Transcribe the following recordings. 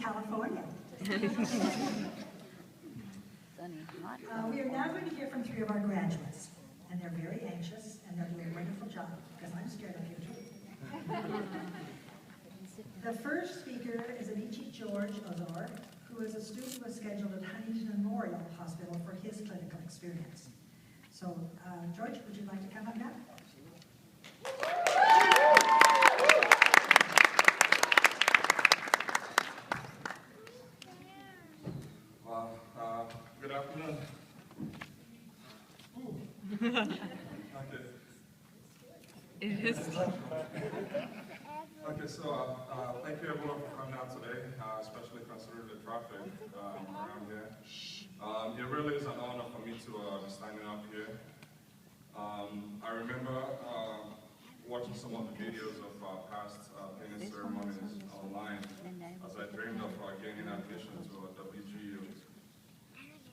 California. We are now going to hear from 3 of our graduates, and they're very anxious, and they're doing a wonderful job, because I'm scared up here too. The first speaker is Amaechi Ozor, who is a student who was scheduled at Huntington Memorial Hospital for his clinical experience. So, George, would you like to come up now? Good afternoon. Okay. It is. Okay, so thank you everyone for coming out today, especially considering the traffic around here. It really is an honor for me to be standing up here. I remember watching some of the videos of past pinning ceremonies online as I dreamed of gaining admission to WGU.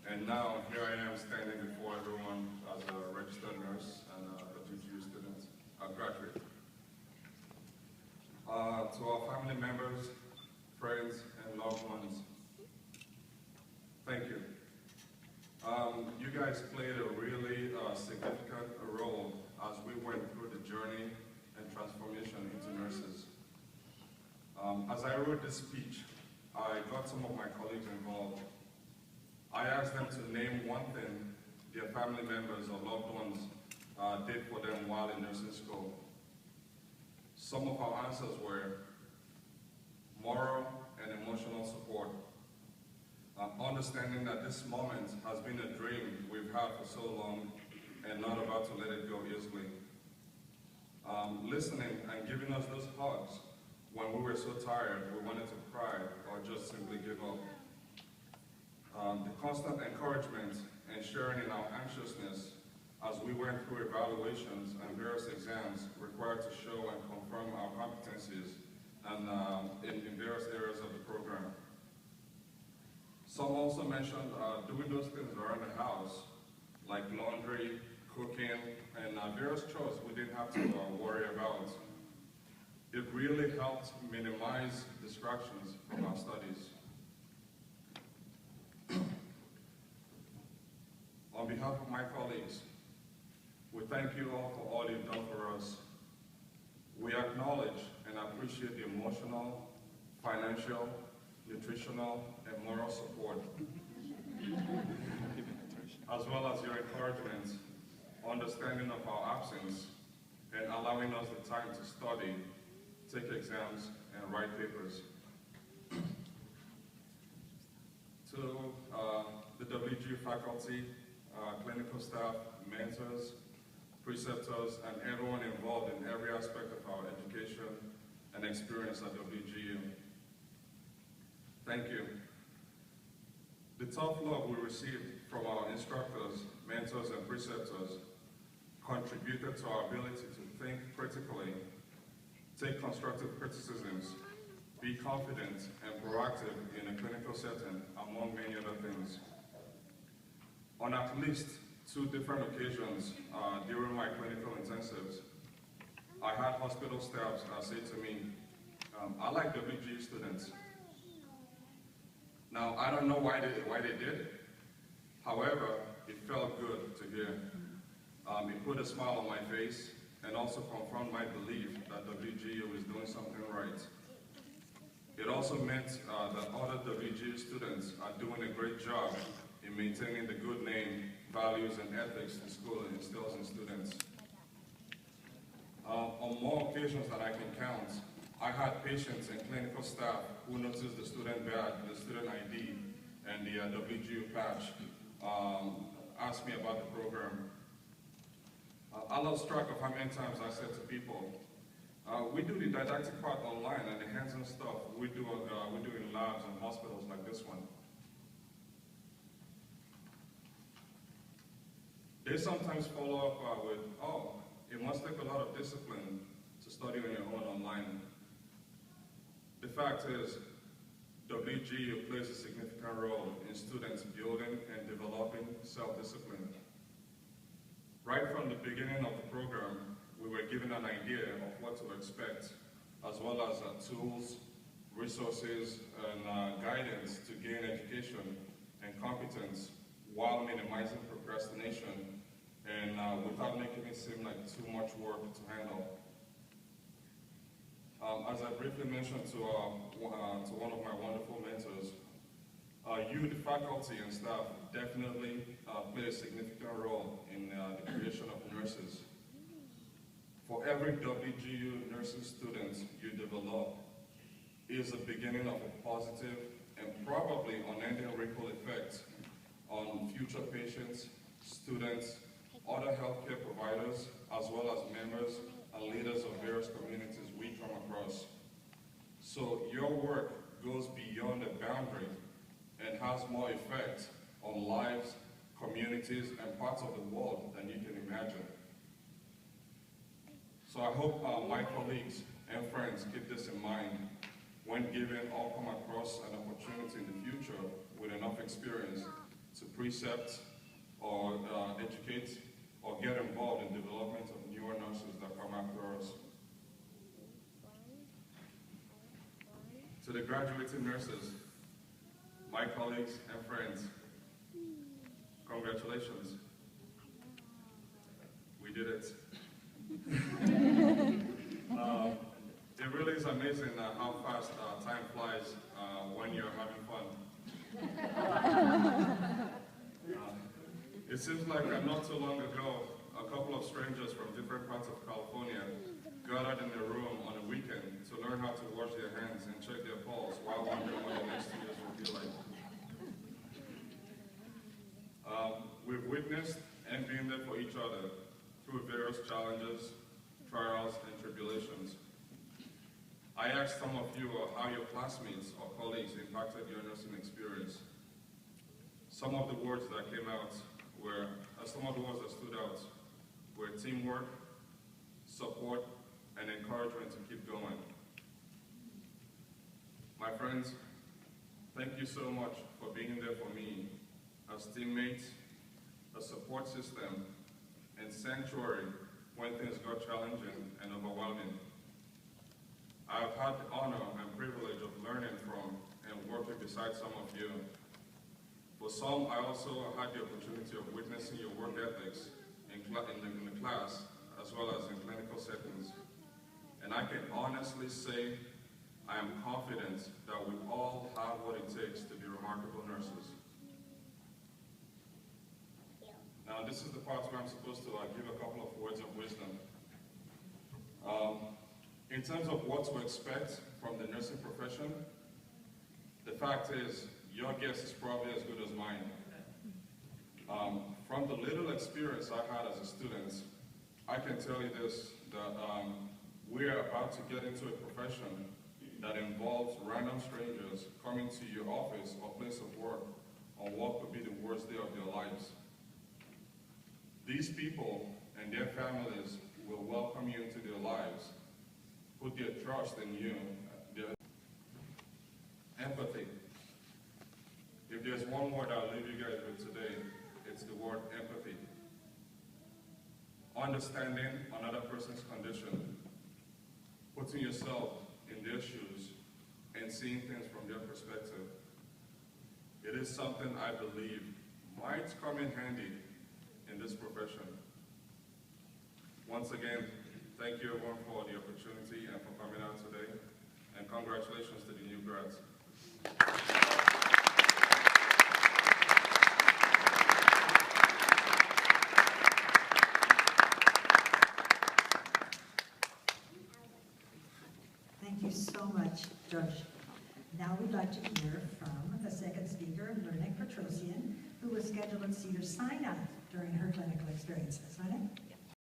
And now here I am standing before everyone as a registered nurse and a WGU student, graduate. To our family members, friends, and loved ones, thank you. You guys played a really significant role as we went through the journey and transformation into nurses. As I wrote this speech, I got some of my colleagues involved. I asked them to name one thing their family members or loved ones did for them while in nursing school. Some of our answers were moral and emotional support, understanding that this moment has been a dream we've had for so long and not about to let it go easily. Listening and giving us those hugs when we were so tired we wanted to cry or just simply give up. The constant encouragement and sharing in our anxiousness as we went through evaluations and various exams required to show and confirm our competencies and in various areas of the program. Some also mentioned doing those things around the house, like laundry, cooking, and various chores we didn't have to worry about. It really helped minimize distractions from our studies. On behalf of my colleagues, we thank you all for all you've done for us. We acknowledge and appreciate the emotional, financial, nutritional, and moral support, as well as your encouragement, understanding of our absence, and allowing us the time to study, take exams, and write papers. To the WGU faculty, clinical staff, mentors, preceptors, and everyone involved in every aspect of our education and experience at WGU. Thank you. The tough love we received from our instructors, mentors, and preceptors contributed to our ability to think critically, take constructive criticisms, be confident and proactive in a clinical setting, among many other things. On at least 2 different occasions during my clinical intensives, I had hospital staffs say to me, I like WGU students. Now, I don't know why they did it. However, it felt good to hear. It put a smile on my face and also confirmed my belief that WGU is doing something right. It also meant that other WGU students are doing a great job in maintaining the good name, values, and ethics the school instills in students. On more occasions than I can count, I had patients and clinical staff who noticed the student badge, the student ID, and the WGU patch, asked me about the program. I lost track of how many times I said to people, we do the didactic part online and the hands-on stuff we do in labs and hospitals like this one. They sometimes follow up with, oh, it must take a lot of discipline to study on your own online. The fact is, WGU plays a significant role in students building and developing self-discipline. Right from the beginning of the program, we were given an idea of what to expect, as well as tools resources, and guidance to gain education and competence while minimizing procrastination and without making it seem like too much work to handle. As I briefly mentioned to one of my wonderful mentors, you, the faculty and staff, definitely play a significant role in the creation of nurses. For every WGU nursing student you develop is the beginning of a positive and probably unending ripple effect on future patients, students, other healthcare providers, as well as members and leaders of various communities we come across. So your work goes beyond the boundary and has more effect on lives, communities, and parts of the world than you can imagine. So I hope my colleagues and friends keep this in mind when given or come across an opportunity in the future with enough experience to precept or educate or get involved in development of newer nurses that come after us. To the graduating nurses, my colleagues and friends, congratulations. We did it. It really is amazing how fast time flies when you're having fun. It seems like not too long ago, a couple of strangers from different parts of California gathered in a room on a weekend to learn how to wash their hands and check their pulse while wondering what the next 2 years will be like. We've witnessed and been there for each other through various challenges, trials, and tribulations. I asked some of you how your classmates or colleagues impacted your nursing experience. Some of the words that came out were, some of the words that stood out were teamwork, support, and encouragement to keep going. My friends, thank you so much for being there for me as teammates, a support system, and sanctuary when things got challenging and overwhelming. I've had the honor and privilege of learning from and working beside some of you. For some, I also had the opportunity of witnessing your work ethics in the class as well as in clinical settings. And I can honestly say I am confident that we all have what it takes to be remarkable nurses. Now, this is the part where I'm supposed to give a couple of words of wisdom. In terms of what to expect from the nursing profession, the fact is, your guess is probably as good as mine. From the little experience I had as a student, I can tell you this, that we're about to get into a profession that involves random strangers coming to your office or place of work on what could be the worst day of their lives. These people and their families will welcome you into their lives, put their trust in you, their empathy. If there's one word I'll leave you guys with today, it's the word empathy. Understanding another person's condition, putting yourself in their shoes, and seeing things from their perspective. It is something I believe might come in handy in this profession. Once again, thank you everyone for the opportunity and for coming out today, and congratulations to the new grads. Thank you so much, George. Now we'd like to hear from the second speaker, Lernick Petrosian, who was scheduled at Cedars Sinai during her clinical experiences. Lernick?